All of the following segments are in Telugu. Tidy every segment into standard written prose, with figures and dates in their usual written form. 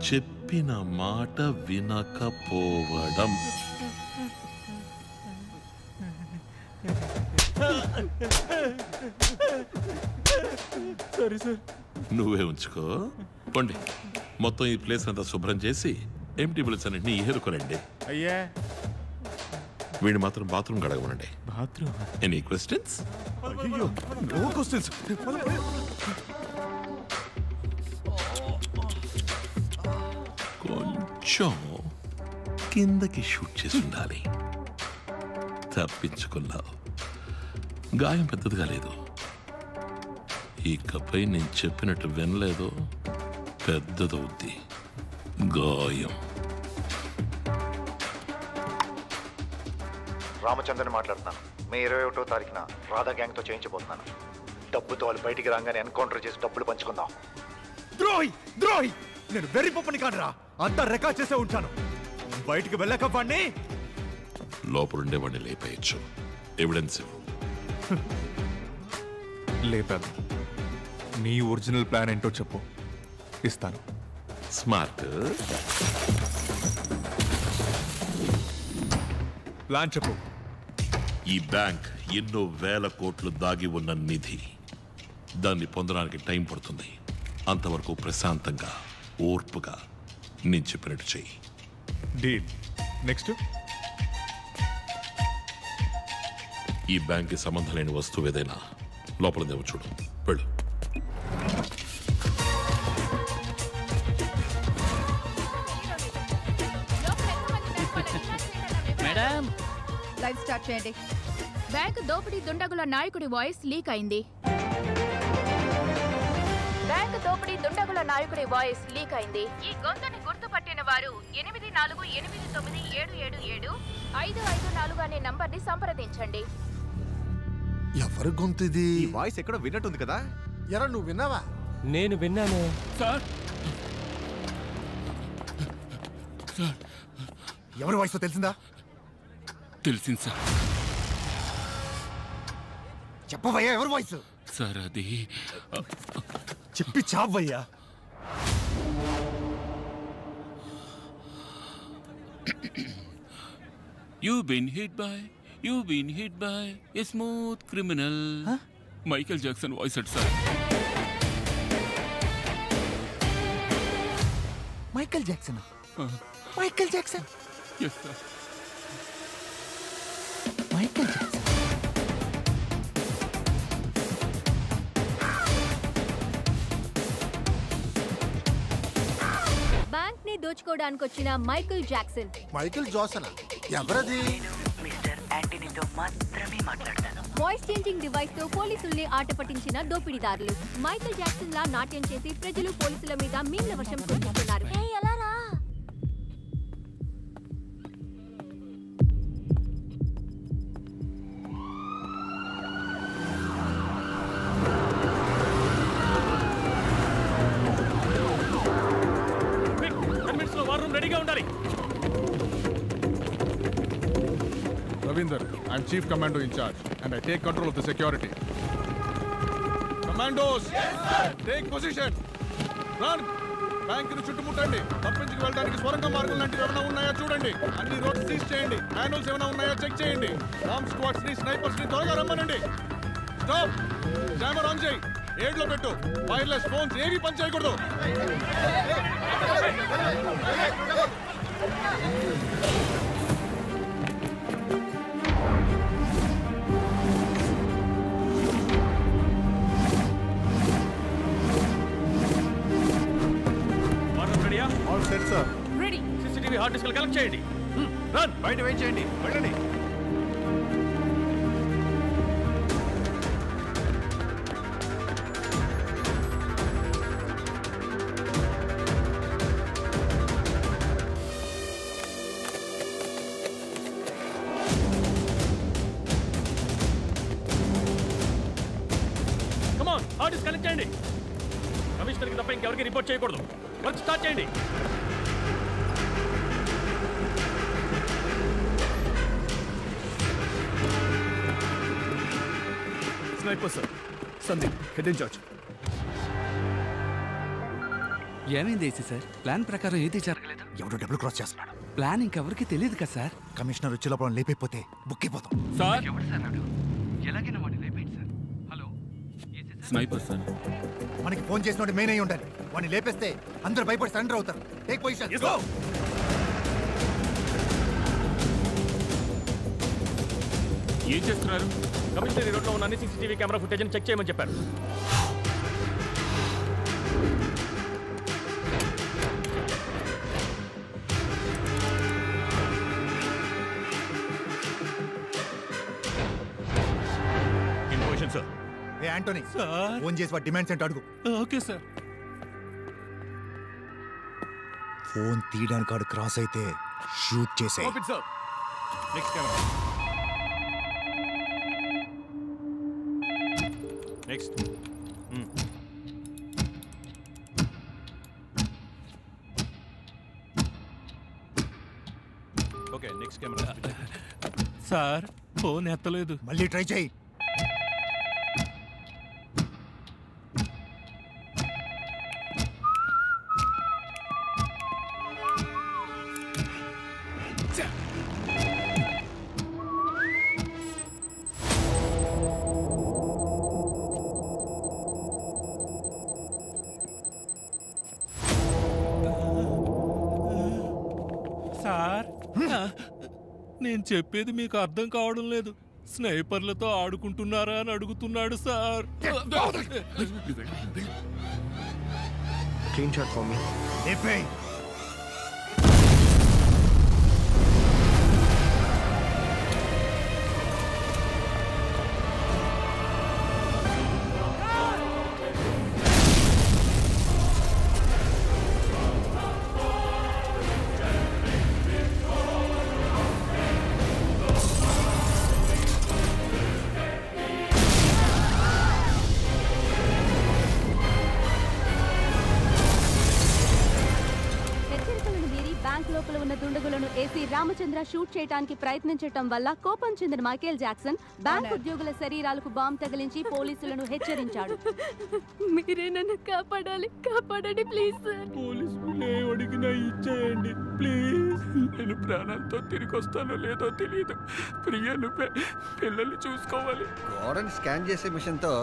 చెప్పిన మాట వినకపోవడం. సరే సార్. నువ్వే ఉంచుకో. పండి మొత్తం ఈ ప్లేస్ అంతా శుభ్రం చేసి ఎంటీ బిల్స్ అన్నింటినీ ఏరుకోనండి. అయ్యా వీడిని మాత్రం బాత్రూమ్ కడగమనండి. బాత్రూమ్? Any questions? అయ్యో నో క్వశ్చన్స్. కొంచెం కిందకి షూట్ చేసి ఉండాలి. తప్పించుకున్నావు. గాయం పెద్దదిగా లేదు. ఇకపై నేను చెప్పినట్టు వినలేదు, పెద్దదవుద్ది గాయం. రామచంద్రని మాట్లాడుతున్నాను. మే 21వ తారీఖున రాధా గ్యాంగ్తో చేయించబోతున్నాను. డబ్బుతో వాళ్ళు బయటికి రాగానే ఎన్కౌంటర్ చేసి డబ్బులు పంచుకుందాం. ద్రోహి ద్రోహి, నేను వెర్రి పప్పని కాదురా, అంతా రికార్డ్ చేసే ఉంటాను. బయటికి వెళ్ళాక వాడిని లోపలుండే వాడిని లేపేయచ్చు. ఎవిడెన్స్ లేపాను. నీ ఒరిజినల్ ప్లాన్ ఏంటో చెప్పు, ఇస్తాను. స్మార్ట్. ప్లాన్ చెప్పు. ఈ బ్యాంక్ ఎన్నో వేల కోట్లు దాగి ఉన్న నిధి. దాన్ని పొందడానికి టైం పడుతుంది. అంతవరకు ప్రశాంతంగా ఓర్పుగా నేను చెప్పినట్టు చెయ్యి. డీల్. నెక్స్ట్? ఈ బ్యాంక్కి సంబంధం లేని వస్తువు ఏదైనా లోపలదేమో చూడు. వెళ్ళు. మేడం లైవ్ స్టార్ట్ చేయండి. బ్యాంక్ దోపిడీ దుండగుల నాయకుడి వాయిస్ లీక్ అయింది. బ్యాంక్ దోపిడీ దుండగుల నాయకుడి వాయిస్ లీక్ అయింది. ఈ గొంతుని గుర్తుపట్టిన వారు 8489777554 అనే నంబర్ని సంప్రదించండి. ఎవరి గొంతు ఇది? ఈ వాయిస్ ఎక్కడో విన్నట్టుంది కదా. ఎరా నువ్వు విన్నావా? నేను విన్నాను సార్. ఎవరి వాయిస్ తెలిసిందా? తెలిసింది సార్. చెప్పవయ్యా ఎవరి వాయిస్? సార్ అది చెప్పి చావయ్యా. You've been hit by a smooth criminal. Michael Jackson voice అట్ sir. Michael Jackson? Michael Jackson? Yes sir. Michael Jackson. Bank ని దోచుకోవడానికి వచ్చిన మైకేల్ జాక్సన్. మైకేల్ జాక్సన్ ఎవరది? వాయిస్ చేంజింగ్ డివైస్ తో పోలీసుల్ని ఆట పట్టించిన దోపిడీదారులు. మైకేల్ జాక్సన్ లా నాట్యం చేసి ప్రజలు పోలీసుల మీద మీమ్ల వర్షం కురిపిస్తున్నారు. రెడీగా ఉండాలి. Ravinder, I'm Chief Commando in charge and I take control of the security. Commandos, yes, sir. Take position. Run. బ్యాంకును చుట్టుముట్టండి. తప్పించుకు వెళ్ళడానికి స్వరంగ మార్గం లాంటివి ఏమైనా ఉన్నాయా చూడండి. అన్ని రోడ్స్ సీజ్ చేయండి. మాన్యువల్స్ ఏమైనా ఉన్నాయా చెక్ చేయండి. బాంబ్ స్క్వాడ్స్ ని స్నైపర్స్ ని త్వరగా రమ్మనండి. స్టాప్. జామర్ ఆన్ చేయి. ఏడ్లో పెట్టు. వైర్లెస్ ఫోన్స్ ఏవి పని చేయకూడదు. All set sir. Ready. CCTV hard disk collect చేయండి. రన్. బయట వెయిట్ చేయండి. వెళ్ళండి. కమాన్, హార్డ్ డిస్క్ కనెక్ట్ చేయండి. కమిషనర్కి తప్ప ఇంకెవరికి రిపోర్ట్ చేయకూడదు. వర్క్ స్టార్ట్ చేయండి. Sniper sir. Sandeep, head in charge. ఏమైంది ఏసీ సార్? ప్లాన్ ప్రకారం ఏది జరగలేదు. ఎవడో డబుల్ క్రాస్ చేస్తున్నాడు. ప్లాన్ ఇంకెవరికి తెలియదు కదా సార్. కమిషనర్ వచ్చే లోపల లేపైపోతే బుక్ అయిపోతాం. సార్ ఎవడు సార్ నాడు? ఎలాగైనా వాడిని లేపేయండి సార్. Hello sniper sir. మనకి ఫోన్ చేసినోడు మెయిన్ అయి ఉండాలి. వాడిని లేపేస్తే అందరూ భయపడి సరెండర్ అవుతారు. Take position. ఏం చేస్తున్నారు? కమిషనరీ రోడ్లో ఉన్న అన్ని సీసీటీవీ కెమెరా ఫుటేజ్ చెక్ చేయమని చెప్పారు. సార్ ఏ ఆంటోనీ, ఫోన్ చేసి వాడి డిమాండ్స్ ఏంటో అడుగు. Okay sir. ఫోన్ తీయడానికి వాడు క్రాస్ అయితే షూట్ చేసే. Next camera. Next. Okay next camera. Sir phone ఎత్తలేదు. మళ్ళీ ట్రై చేయి. సార్ నేను చెప్పేది మీకు అర్థం కావడం లేదు. స్నైపర్లతో ఆడుకుంటున్నారా అని అడుగుతున్నాడు sir. Clean shot for me. లేపేయ్. లోపల ఉన్న దుండగులను ఏసీ రామచంద్ర షూట్ చేయడానికి ప్రయత్నించడం వల్ల కోపం చెందిన మైకేల్ జాక్సన్ బ్యాంక్ ఉద్యోగుల శరీరాలకు బాంబు తగిలించి పోలీసులను హెచ్చరించాడు. మీరే నన్ను కాపాడాలి, కాపాడండి ప్లీజ్ సార్. పోలీసులు అడిగినా ఇచ్చేయండి ప్లీజ్. నేను ప్రాణాలతో తిరిగి వస్తానో లేదో తెలియదు. ప్రియను పిల్లల్ని చూసుకోవాలి. గోడని స్కాన్ చేసే మిషన్తో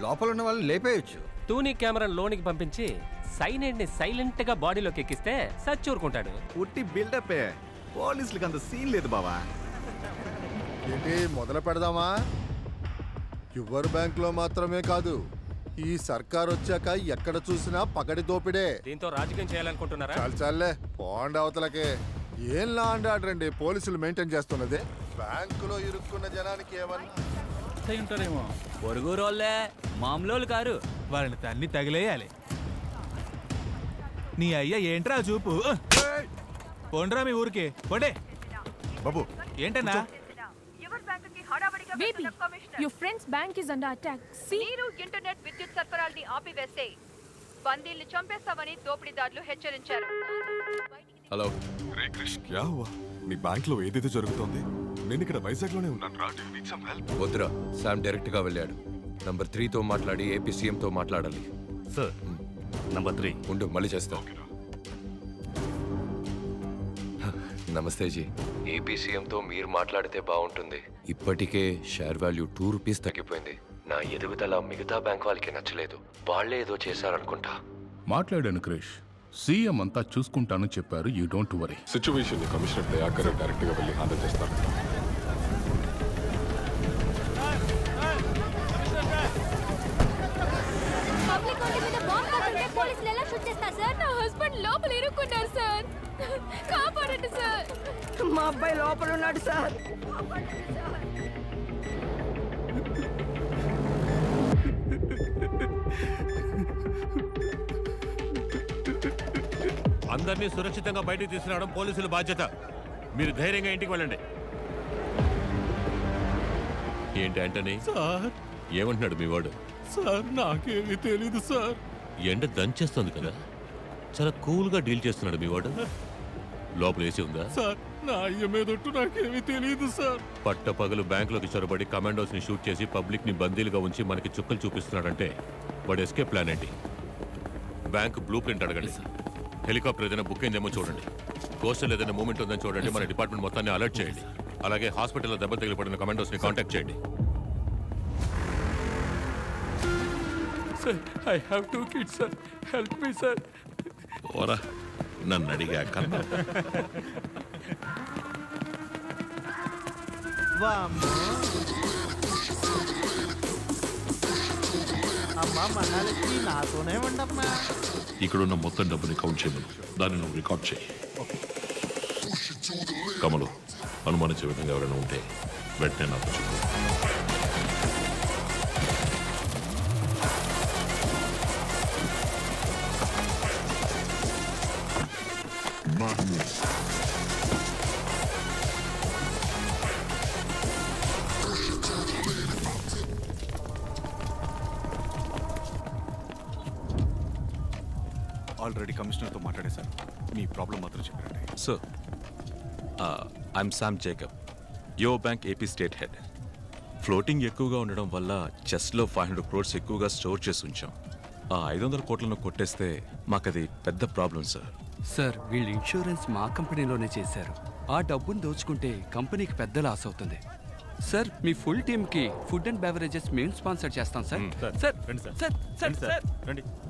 లోపల ఉన్న వాళ్ళని లేపేయచ్చు. టూనీ కెమెరాను లోనికి పంపించి సైనైడ్ ని సైలెంట్ గా బాడీలోకి ఎక్కిస్తే సచ్చూరుకుంటాడు. ఉట్టి బిల్డప్. పోలీసులకి అంత సీన్ లేదు బావా. ఏంటి మొదలు పెడదామా? యువర్ బ్యాంక్ లో మాత్రమే కాదు, ఈ సర్కార్ వచ్చాక ఎక్కడ చూసినా పగడి దోపిడే. దీంతో రాజకీయం చేయాలనుకుంటున్నారా? చాలే పోండి అవతలకే. ఏం లా అండ్ ఆర్డర్ అండి పోలీసులు మెయింటైన్ చేస్తున్నది? బ్యాంకులో ఇరుక్కున్న జనానికి ఏమన్నా ఉంటారేమో. పొరుగు రోళ్ళే, మామూలు కారు. వాళ్ళని తన్ని తగిలేయాలి. నీ అయ్యా ఏంట్రా చూపు? పోండ్రా మీ ఊరికి పోండే. బాబు ఏంటన్నా? Baby, your friend's bank is under attack. మీరు ఇంటర్నెట్ విద్యుత్ సరఫరాల్ని ఆపివేస్తే బందీల్ని చంపేస్తామని దోపిడీదారులు హెచ్చరించారు. హలో రే క్రిష్, క్యా హువా? నీ బ్యాంక్ లో ఏదేదో జరుగుతోంది. నేను ఇక్కడ వైజాగ్ లోనే ఉన్నాను రా. Do you need some help? వద్దురా, శామ్ డైరెక్ట్ గా వెళ్ళాడు. నంబర్ 3 తో మాట్లాడి ఏపీ సీఎం తో మాట్లాడాలి. సార్ నంబర్ 3 ఉండు, మళ్ళీ చేస్తా. నమస్తే జీ. ఏపీ సీఎం తో మీరు మాట్లాడితే బాగుంటుంది. ఇప్పటికే షేర్ వాల్యూ 2 రూపీస్ తగ్గిపోయింది. నా ఎదుగుదల మిగతా బ్యాంక్ వాళ్ళకి నచ్చలేదు. వాళ్ళే ఏదో చేశారనుకుంటా. మాట్లాడాను క్రిష్, సీఎం అంతా చూసుకుంటాను చెప్పారు. You don't worry. సిచ్యువేషన్ ని కమిషనర్ దయాకర్ డైరెక్ట్ గా వెళ్ళి హ్యాండిల్ చేస్తారు. పబ్లిక్ రోడ్డు మీద బాంబు పడుతుంటే పోలీసులు ఎలా షూట్ చేస్తారు సార్? నా హస్బెండ్ లోపల ఇరుక్కున్నారు సార్. కాపాడండి సార్. మా అబ్బాయి లోపల ఉన్నాడు సార్. అందరినీ సురక్షితంగా బయటకు తీసుకురావడం పోలీసుల బాధ్యత. మీరు ధైర్యంగా ఇంటికి వెళ్ళండి. ఏంటి ఆంటనీ? సార్ ఏమంటున్నాడు మీ వాడు? సార్ నాకేమీ తెలీదు సార్. ఎండ దంచేస్తుంది కదా, చాలా కూల్ గా డీల్ చేస్తున్నాడు మీ వాడు. లోపల ఏసీ ఉందా? సార్ నా అయ్య మీదొట్టు నాకేమీ తెలీదు సార్. పట్టపగలు బ్యాంకులోకి చొరబడి కమాండోస్ ని షూట్ చేసి పబ్లిక్ ని బందీలుగా ఉంచి మనకి చుక్కలు చూపిస్తున్నాడంటే వాడు ఎస్కేప్ ప్లాన్ ఏంటి? బ్యాంక్ బ్లూ ప్రింట్ అడగండి. హెలికాప్టర్ ఏదైనా బుక్ అయిందేమో చూడండి. కోస్టల్ ఏదైనా మూమెంట్ ఉందని చూడండి. మన డిపార్ట్మెంట్ మొత్తాన్ని అలర్ట్ చేయండి. అలాగే హాస్పిటల్లో దెబ్బ తగిలిపడిన కమాండోస్ని కాంటాక్ట్ చేయండి. Sir I have 2 kids sir, help me sir. ఓరా నన్ను అడిగాక అమ్మా మహాలక్ష్మి నాతోనే ఉండమ్మా. ఇక్కడున్న మొత్తం డబ్బుని కౌంట్ చేయమను. దాన్ని నువ్వు రికార్డ్ చేయి. కమలు, అనుమానించే విధంగా ఎవరైనా ఉంటే వెంటనే నాకు చెప్పు. ఆల్రెడీ కమిషనర్తో మాట్లాడేశారు. మీ ప్రాబ్లం మాత్రం చెప్పారండి. సార్ ఐఎమ్ శామ్ జేకబ్, యో bank AP state head. Floating ఎక్కువగా ఉండడం వల్ల చెస్ట్లో 500 crores ఎక్కువగా స్టోర్ చేసి ఉంచాం. ఆ 500 కోట్లను కొట్టేస్తే మాకది పెద్ద ప్రాబ్లం సార్. సార్ వీళ్ళు ఇన్సూరెన్స్ మా కంపెనీలోనే చేశారు. ఆ డబ్బును దోచుకుంటే కంపెనీకి పెద్ద లాస్ అవుతుంది. సార్ మీ ఫుల్ టీమ్కి ఫుడ్ అండ్ బెవరేజెస్ మేము స్పాన్సర్ చేస్తాం సార్. సార్ సార్ సార్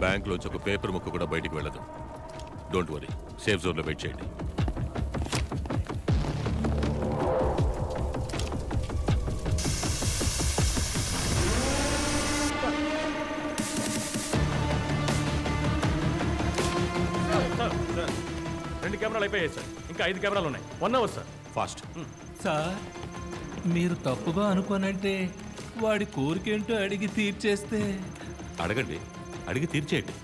బ్యాంక్లోంచి ఒక పేపర్ ముక్క కూడా బయటికి వెళ్ళదు. డోంట్ వరీ, సేఫ్ జోన్లో వెయిట్ చేయండి. రెండు కెమెరాలు అయిపోయాయి సార్. ఇంకా 5 కెమెరాలు ఉన్నాయి. 1 hour సార్. ఫాస్ట్. సార్ మీరు తప్పుగా అనుకోనంటే వాడి కోరికేంటో అడిగి తీర్చేస్తే. అడగండి, అడిగి తీర్చేయండి.